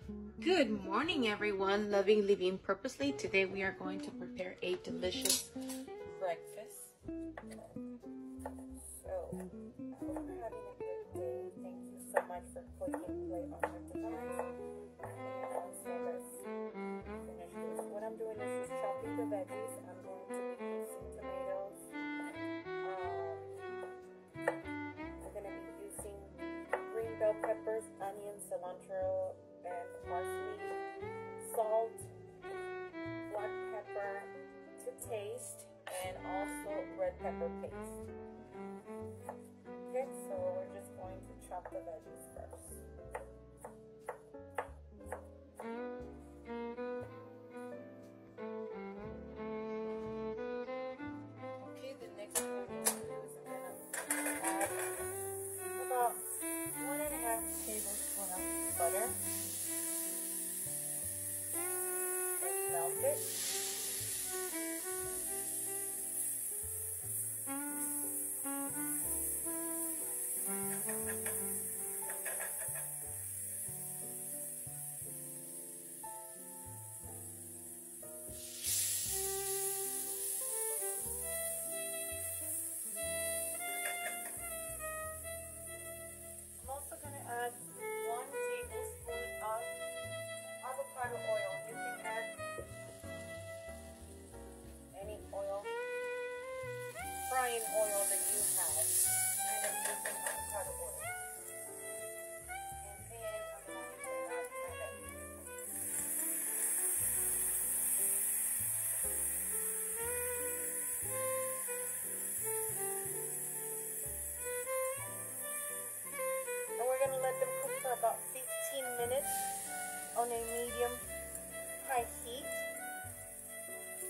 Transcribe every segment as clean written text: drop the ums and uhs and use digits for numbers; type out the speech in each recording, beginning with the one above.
Good morning, everyone. Loving Living Purposely. Today we are going to prepare a delicious breakfast. So, I hope you're having a good day. Thank you so much for clicking play on your device. So let's finish this. What I'm doing is just chopping the veggies. I'm going to be using tomatoes. I'm going to be using green bell peppers, onions, cilantro, and parsley, salt, black pepper to taste, and also red pepper paste. Okay, so we're just going to chop the veggies first. Okay, the next thing I'm going to do is I'm going to add about 1.5 tablespoons of butter. Melt it. I'm also going to add 1 tablespoon of avocado oil. You can add any oil, frying oil that you have. And I'm using avocado oil. And then I'm going to add my veggies. And we're going to let them cook for about 15 minutes on a medium-high heat.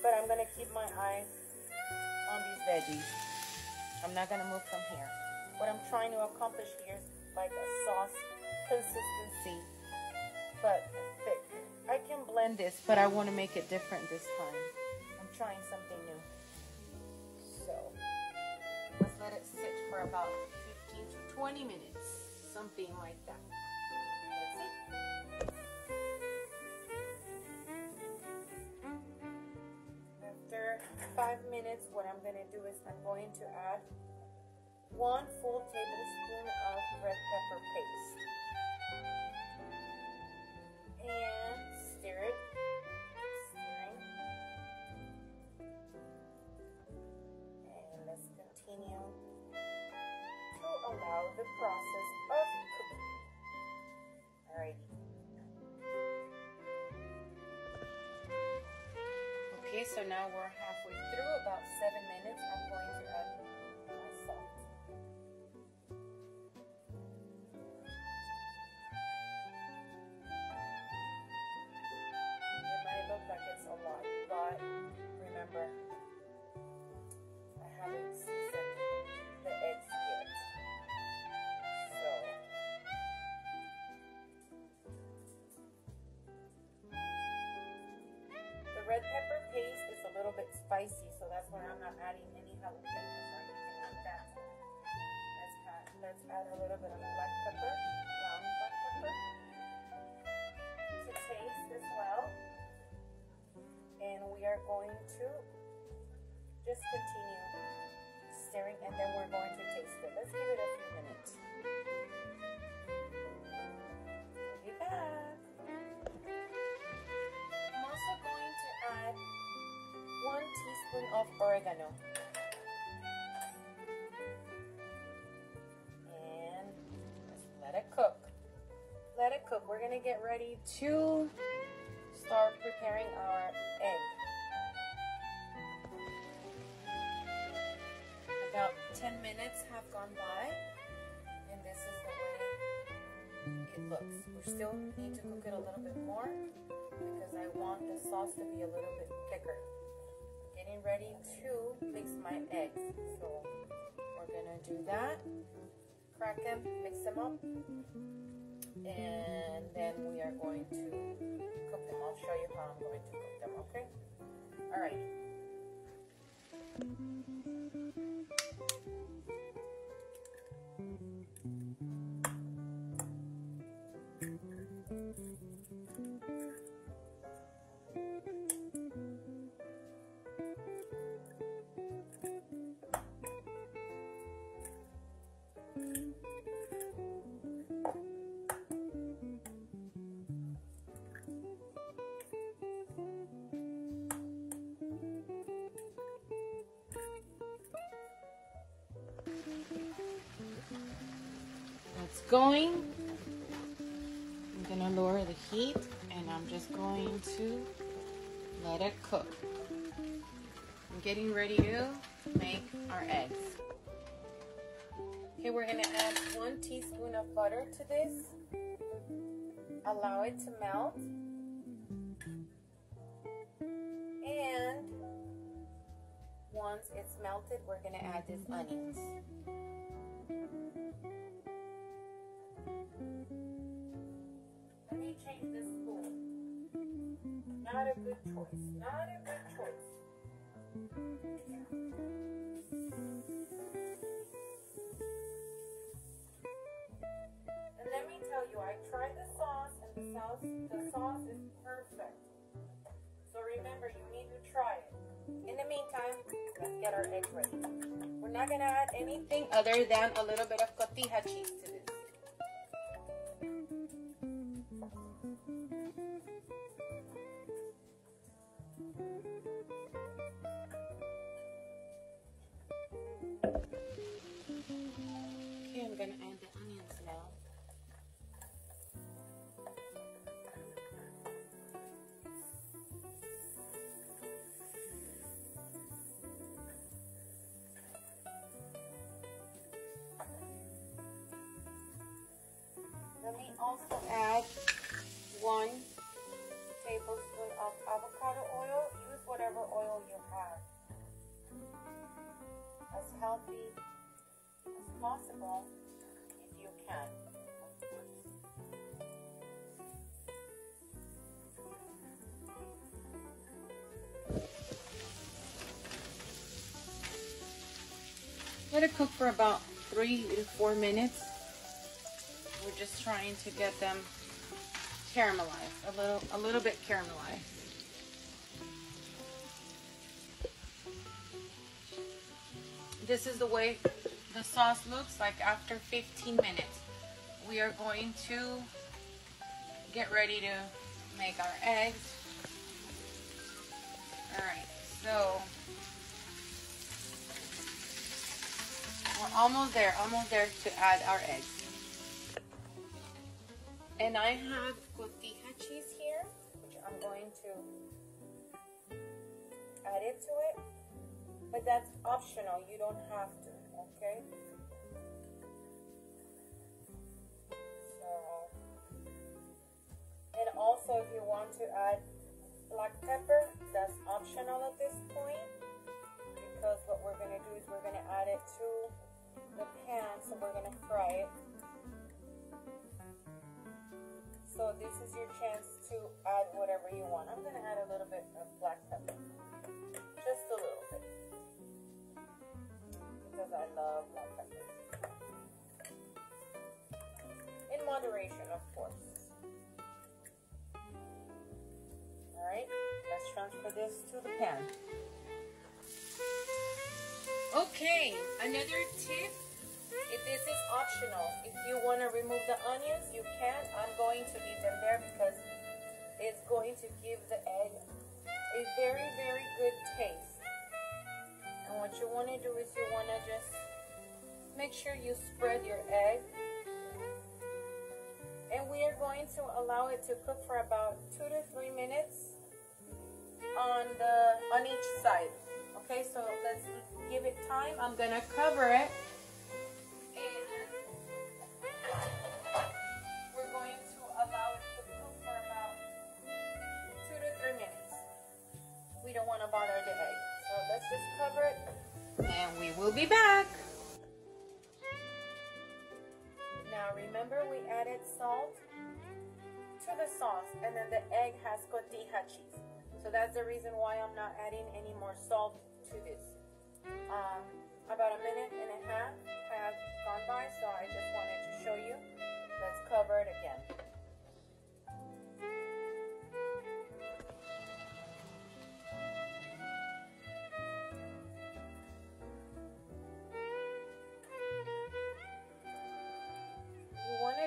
But I'm going to keep my eyes on these veggies. I'm not going to move from here. What I'm trying to accomplish here is like a sauce consistency, but thick. I can blend this, but I want to make it different this time. I'm trying something new. So, let's let it sit for about 15 to 20 minutes. Something like that. That's it. After 5 minutes, what I'm going to do is I'm going to add 1 full tablespoon of red pepper paste. And stir it. Stirring. And let's continue to allow the process of cooking. Alrighty. Okay, so now we're halfway through, about 7 minutes. I'm going to add my salt. It might look like it's a lot, but remember, I haven't seasoned the eggs yet. So, the red pepper paste is a little bit spicy, so that's why I'm not adding any jalapenos or anything like that. Let's add a little bit of black pepper, ground black pepper, to taste as well. And we are going to just continue stirring, and then we're going to taste it. Let's give it a few minutes. We'll be back. I'm also going to add 1 teaspoon of oregano. And let's let it cook. Let it cook. We're going to get ready to start preparing our egg. About 10 minutes have gone by, and this is the way it looks. We still need to cook it a little bit more because I want the sauce to be a little bit thicker. Getting ready to mix my eggs. So we're gonna do that. Crack them, mix them up, and then we are going to cook them. I'll show you how I'm going to cook them, okay? Alright. it's going, I'm gonna lower the heat and I'm just going to let it cook. I'm getting ready to make our eggs. Okay, we're gonna add 1 teaspoon of butter to this. Allow it to melt. And once it's melted, we're gonna add these onions. Let me change this spoon. Not a good choice. Not a good choice. And let me tell you, I tried the sauce, and the sauce is perfect. So remember, you need to try it. In the meantime, let's get our eggs ready. We're not gonna add anything other than a little bit of cotija cheese to this. Okay, I'm gonna add the onions now. Let me also add 1 tablespoon of avocado oil. Use whatever oil you have. As healthy as possible if you can. Let it cook for about 3 to 4 minutes. We're just trying to get them caramelized, a little bit caramelized. This is the way the sauce looks like after 15 minutes. We are going to get ready to make our eggs. All right, so we're almost there to add our eggs. And I have cotija cheese here, which I'm going to add it to it. But that's optional, you don't have to, okay? So, and also if you want to add black pepper, that's optional at this point. Because what we're gonna do is we're gonna add it to the pan, so we're gonna fry it. So this is your chance to add whatever you want. I'm gonna add a little bit of black pepper, just a little bit, because I love black pepper. In moderation, of course. All right, let's transfer this to the pan. Okay, another tip. If this is optional, if you want to remove the onions, you can. I'm going to leave them there because it's going to give the egg a very, very good taste. And what you want to do is you want to just make sure you spread your egg. And we are going to allow it to cook for about 2 to 3 minutes on each side. Okay, so let's give it time. I'm going to cover it. We don't want to bother the egg, so let's just cover it and we will be back. Now remember, we added salt to the sauce, and then the egg has cotija cheese, so that's the reason why I'm not adding any more salt to this. About 1.5 minutes have gone by, so I just wanted to show you. Let's cover it again.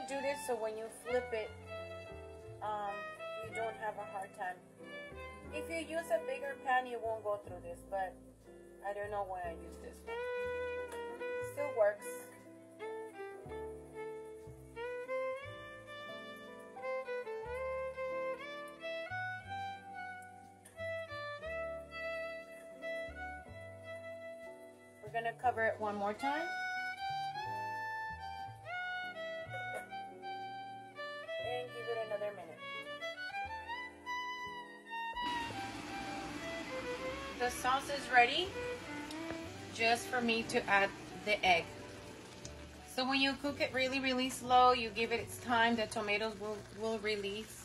Do this so when you flip it, you don't have a hard time. If you use a bigger pan, you won't go through this, but I don't know why I use this one. Still works. gonna cover it one more time. And give it another minute. The sauce is ready, just for me to add the egg. So when you cook it really, really slow, you give it its time, the tomatoes will release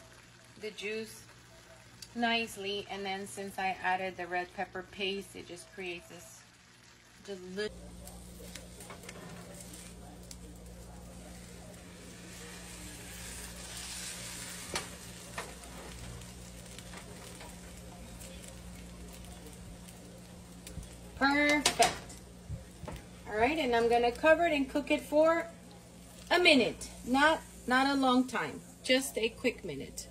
the juice nicely. And then since I added the red pepper paste, it just creates this delicious. Perfect. All right, and I'm gonna cover it and cook it for a minute. Not a long time, just a quick minute.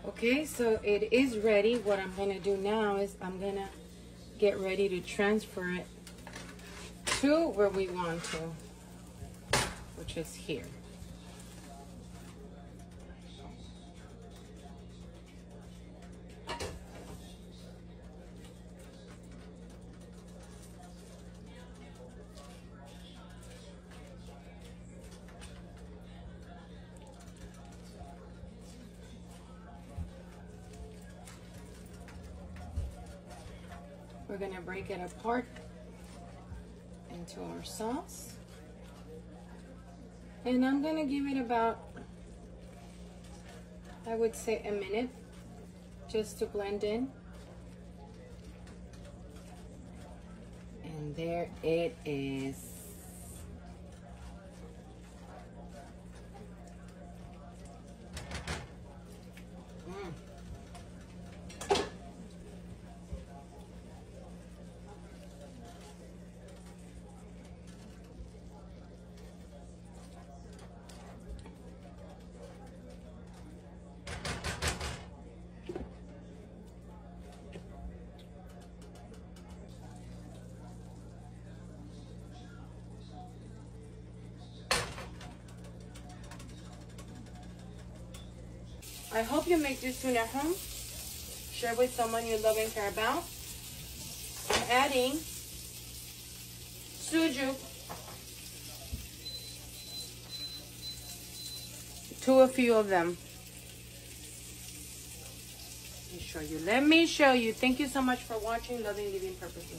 Okay, so it is ready. What I'm gonna do now is I'm gonna get ready to transfer it to where we want to, which is here. We're gonna break it apart into our sauce. And I'm gonna give it about, I would say, a minute just to blend in. And there it is. I hope you make this soon at home. Share with someone you love and care about. I'm adding sujuk to a few of them. Let me show you. Let me show you. Thank you so much for watching Loving Living Purposely.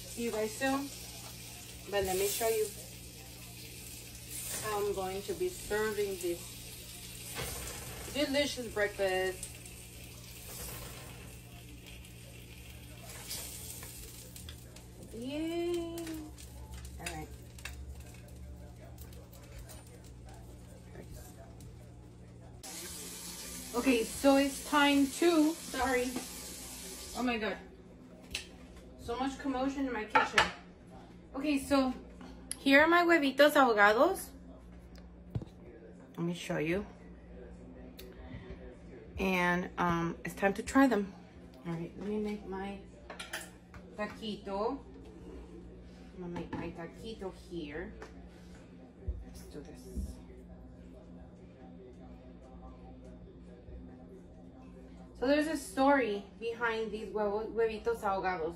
See you guys soon. But let me show you how I'm going to be serving this delicious breakfast. Yay! All right. Okay, so it's time to, sorry. Oh my God. So much commotion in my kitchen. Okay, so here are my huevitos ahogados. Let me show you. And it's time to try them. All right, let me make my taquito. I'm gonna make my taquito here. Let's do this. So there's a story behind these huevitos ahogados.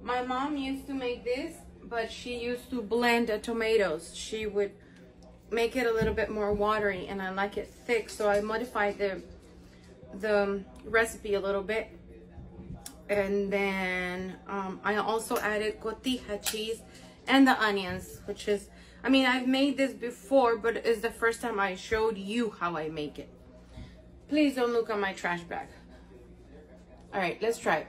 My mom used to make this, but she used to blend the tomatoes. She would make it a little bit more watery, and I like it thick, so I modified the recipe a little bit. And then I also added cotija cheese and the onions, which is, I mean, I've made this before, but it's the first time I showed you how I make it. Please don't look at my trash bag. All right, let's try it.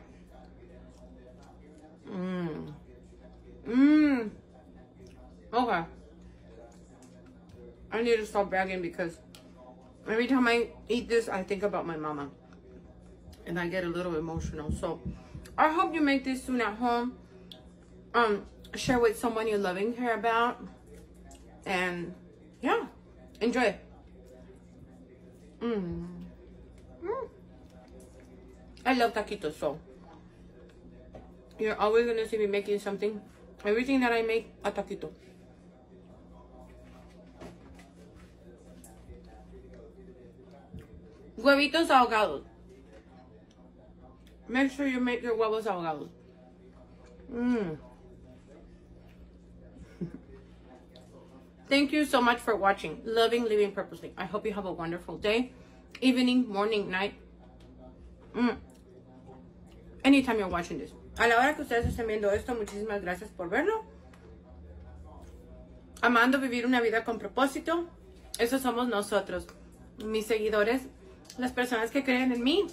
Okay. I need to stop bragging because every time I eat this, I think about my mama. And I get a little emotional. So I hope you make this soon at home. Share with someone you love and care about. And yeah, enjoy it. I love taquitos, so you're always gonna see me making something. Everything that I make, a taquito. Huevitos ahogados. Make sure you make your huevos ahogados. Thank you so much for watching Loving Living Purposely. I hope you have a wonderful day, evening, morning, night. Anytime you're watching this. A la hora que ustedes estén viendo esto, muchísimas gracias por verlo. Amando vivir una vida con propósito. Eso somos nosotros, mis seguidores, las personas que creen en mí.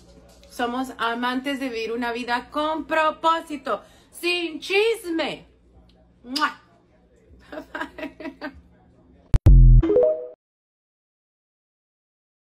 Somos amantes de vivir una vida con propósito, sin chisme. ¡Mua! Bye bye.